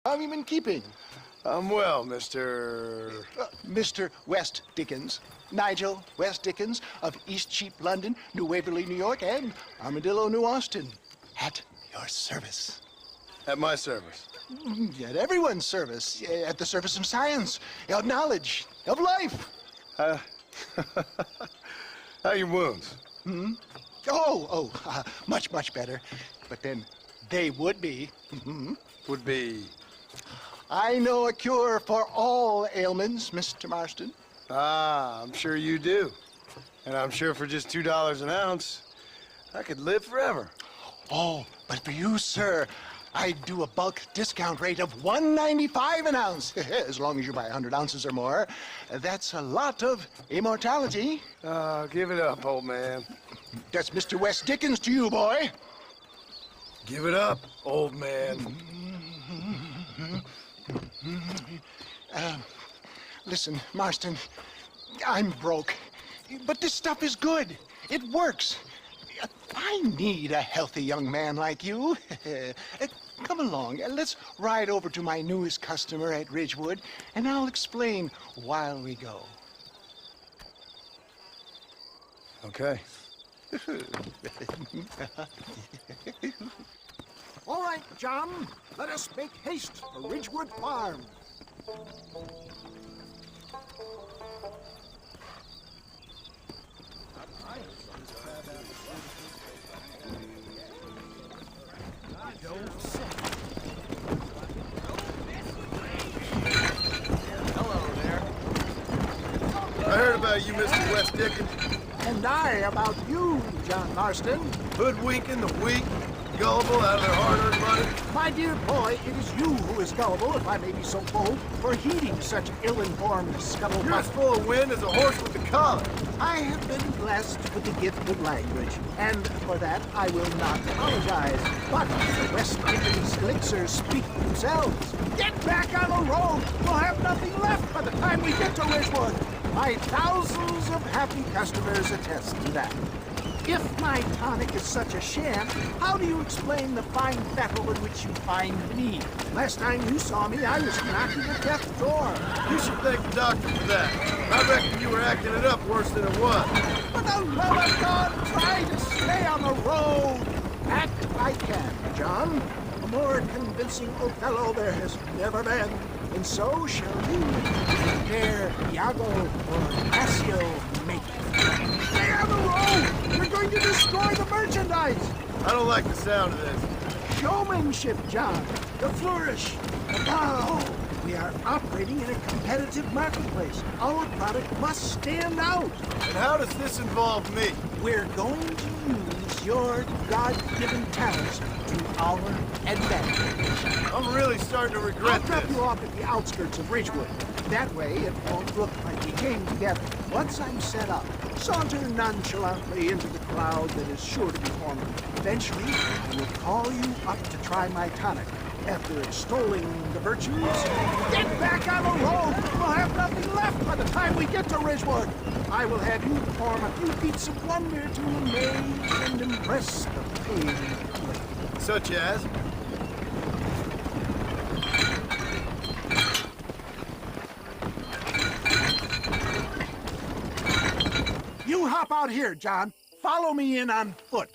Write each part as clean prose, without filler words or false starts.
How have you been keeping? I'm well, Mr. Mr. West Dickens. Nigel West Dickens of Eastcheap, London, New Waverly, New York, and Armadillo, New Austin. At your service. At my service. At everyone's service. At the service of science, of knowledge, of life. How your wounds? Much, much better. But then they would be. Would be... I know a cure for all ailments, Mr. Marston. Ah, I'm sure you do. And I'm sure for just $2 an ounce, I could live forever. Oh, but for you, sir, I do a bulk discount rate of $1.95 an ounce. As long as you buy 100 ounces or more. That's a lot of immortality. Give it up, old man. That's Mr. West Dickens to you, boy. Give it up, old man. Listen, Marston, I'm broke, but this stuff is good. It works. I need a healthy young man like you. Come along, let's ride over to my newest customer at Ridgewood, and I'll explain while we go. Okay. All right, John, let us make haste for Ridgewood Farm. Hello there. I heard about you, Mr. West Dickens. And I about you, John Marston. Hoodwinking the weak, gullible out of their hard-earned money. My dear boy, it is you who is gullible, if I may be so bold, for heeding such ill-informed You're as scuttlebutt. full of wind as a horse with a collar. I have been blessed with the gift of language, and for that I will not apologize. But the West Dickens elixirs speak for themselves. Get back on the road! We'll have nothing left by the time we get to Ridgewood. My thousands of happy customers attest to that. If my tonic is such a sham, how do you explain the fine fettle in which you find me? Last time you saw me, I was knocking at death's door. You should thank the doctor for that. I reckon you were acting it up worse than it was. For the love of God, try to stay on the road. That I can, John. A more convincing Othello there has never been. And so shall you. Dare Iago or Cassio make it. Stay on the road! You're going to destroy the merchandise! I don't like the sound of this. Showmanship, John. The flourish. The bow. We are operating in a competitive marketplace. Our product must stand out. And how does this involve me? We're going to use your God-given talents to our advantage. I'm really starting to I'll regret drop this. you off at the outskirts of Ridgewood. That way, it won't look like we came together. Once I'm set up, saunter nonchalantly into the crowd that is sure to be forming. Eventually, I will call you up to try my tonic. After extolling the virtues, get back on the road! We'll have nothing left by the time we get to Ridgewood. I will have you perform a few feats of wonder to amaze and impress the paying public. Such as? You hop out here, John. Follow me in on foot.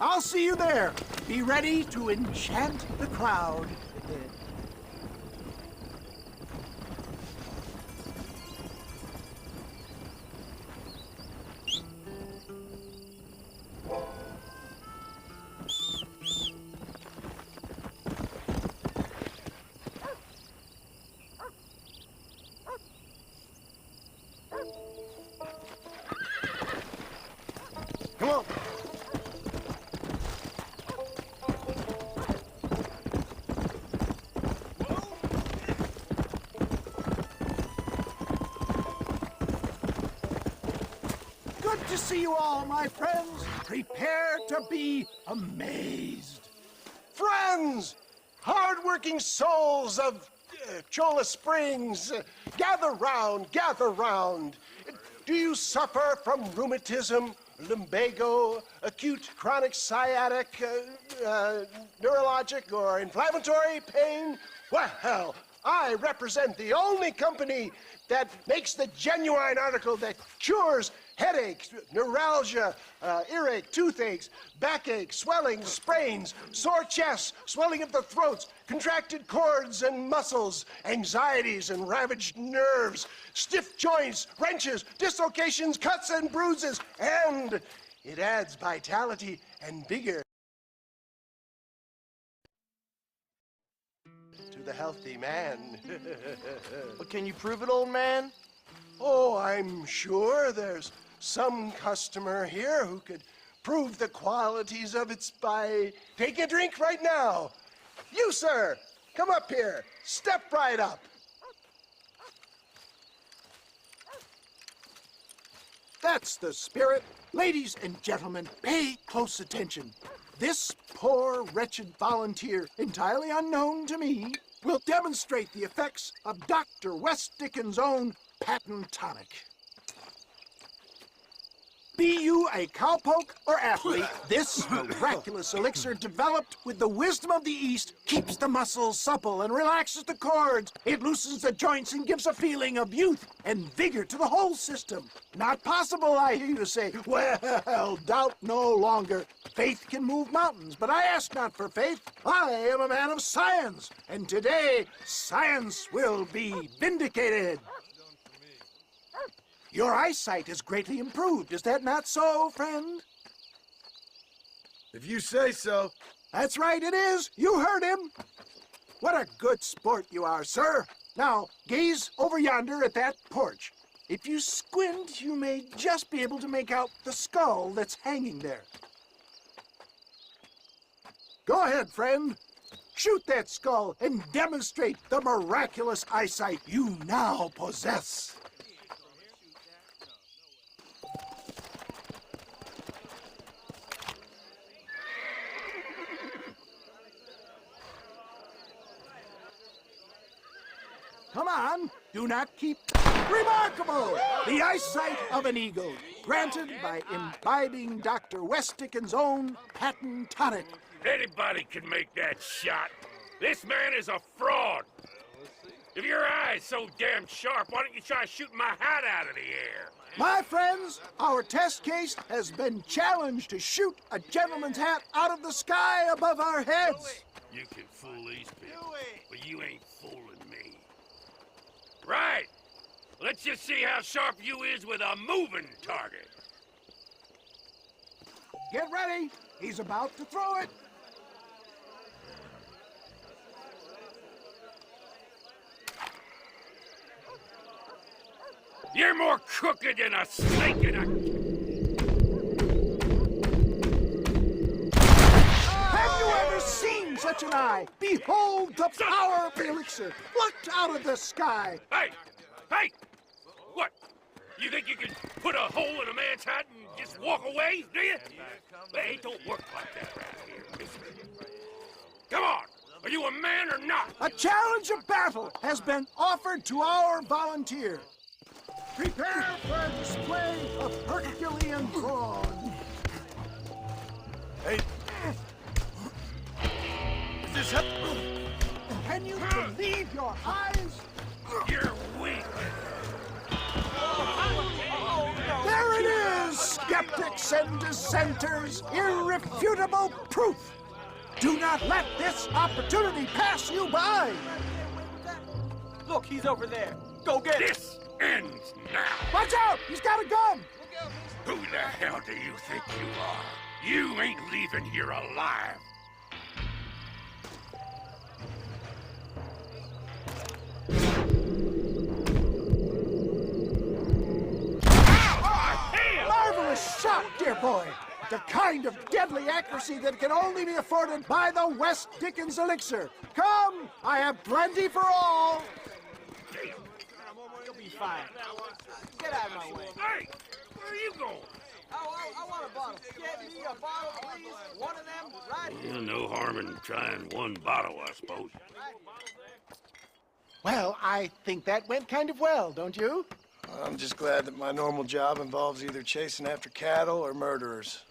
I'll see you there. Be ready to enchant the crowd. Come on. Good to see you all, my friends. Prepare to be amazed. Friends, hard-working souls of Cholla Springs, gather round, gather round. Do you suffer from rheumatism lumbago, acute chronic sciatic, neurologic, or inflammatory pain? Well, I represent the only company that makes the genuine article that cures headaches, neuralgia, earache, toothaches, backache, swelling, sprains, sore chests, swelling of the throats, contracted cords and muscles, anxieties and ravaged nerves, stiff joints, wrenches, dislocations, cuts and bruises, and it adds vitality and vigor to the healthy man. But can you prove it, old man? Oh, I'm sure there's some customer here who could prove the qualities of it by taking a drink right now. You, sir, come up here. Step right up. That's the spirit. Ladies and gentlemen, pay close attention. This poor, wretched volunteer, entirely unknown to me, will demonstrate the effects of Dr. West Dickens' own patent tonic. Be you a cowpoke or athlete, this miraculous elixir developed with the wisdom of the East keeps the muscles supple and relaxes the cords. It loosens the joints and gives a feeling of youth and vigor to the whole system. Not possible, I hear you say. Well, doubt no longer. Faith can move mountains, but I ask not for faith. I am a man of science, and today science will be vindicated. Your eyesight is greatly improved. Is that not so, friend? If you say so. That's right, it is. You heard him. What a good sport you are, sir. Now, gaze over yonder at that porch. If you squint, you may just be able to make out the skull that's hanging there. Go ahead, friend. Shoot that skull and demonstrate the miraculous eyesight you now possess. Come on, do not keep... Remarkable! The eyesight of an eagle, granted by imbibing Dr. West Dickens' own patent tonic. Anybody can make that shot. This man is a fraud. If your eye's so damn sharp, why don't you try shooting my hat out of the air? My friends, our test case has been challenged to shoot a gentleman's hat out of the sky above our heads. You can fool these people, but you ain't fooling me. Right. Let's just see how sharp you is with a moving target. Get ready. He's about to throw it. You're more crooked than a snake in a... Have you ever seen such an eye? Behold the power of the elixir, plucked out of the sky. Hey! Hey! What? You think you can put a hole in a man's hat and just walk away, do you? Hey, it don't work like that around here, mister. Come on! Are you a man or not? A challenge of battle has been offered to our volunteer. Prepare for a display of Herculean brawn. Hey. Is this up? Can you believe your eyes? You're weak. There it is, skeptics and dissenters, irrefutable proof. Do not let this opportunity pass you by. Look, he's over there. Go get him. This ends now. Watch out, he's got a gun. Who the hell do you think you are? You ain't leaving here alive. Marvelous shot, dear boy. The kind of deadly accuracy that can only be afforded by the West Dickens elixir. Come, I have plenty for all. You'll be fine. Get out of my way. Hey, where are you going? I want a bottle. Get me a bottle, please. One of them, right here. No harm in trying one bottle, I suppose. Well, I think that went kind of well, don't you? I'm just glad that my normal job involves either chasing after cattle or murderers.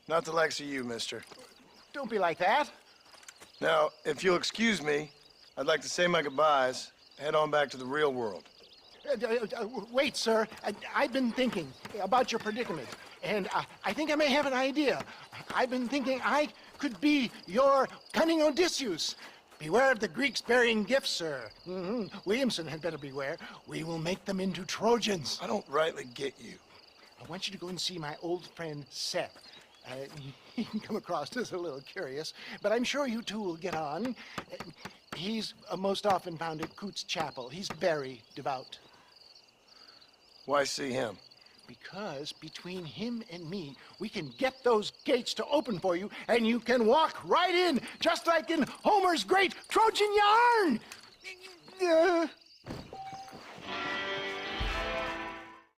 Not the likes of you, mister. Don't be like that. Now, if you'll excuse me, I'd like to say my goodbyes, head on back to the real world. Wait, sir. I've been thinking about your predicament, and I think I may have an idea. I've been thinking I could be your cunning Odysseus. Beware of the Greeks bearing gifts, sir. Williamson had better beware. We will make them into Trojans. I don't rightly get you. I want you to go and see my old friend Seth. He can come across as a little curious, but I'm sure you two will get on. He's most often found at Coots Chapel. He's very devout. Why see him? Because between him and me, we can get those gates to open for you, and you can walk right in, just like in Homer's great Trojan yarn!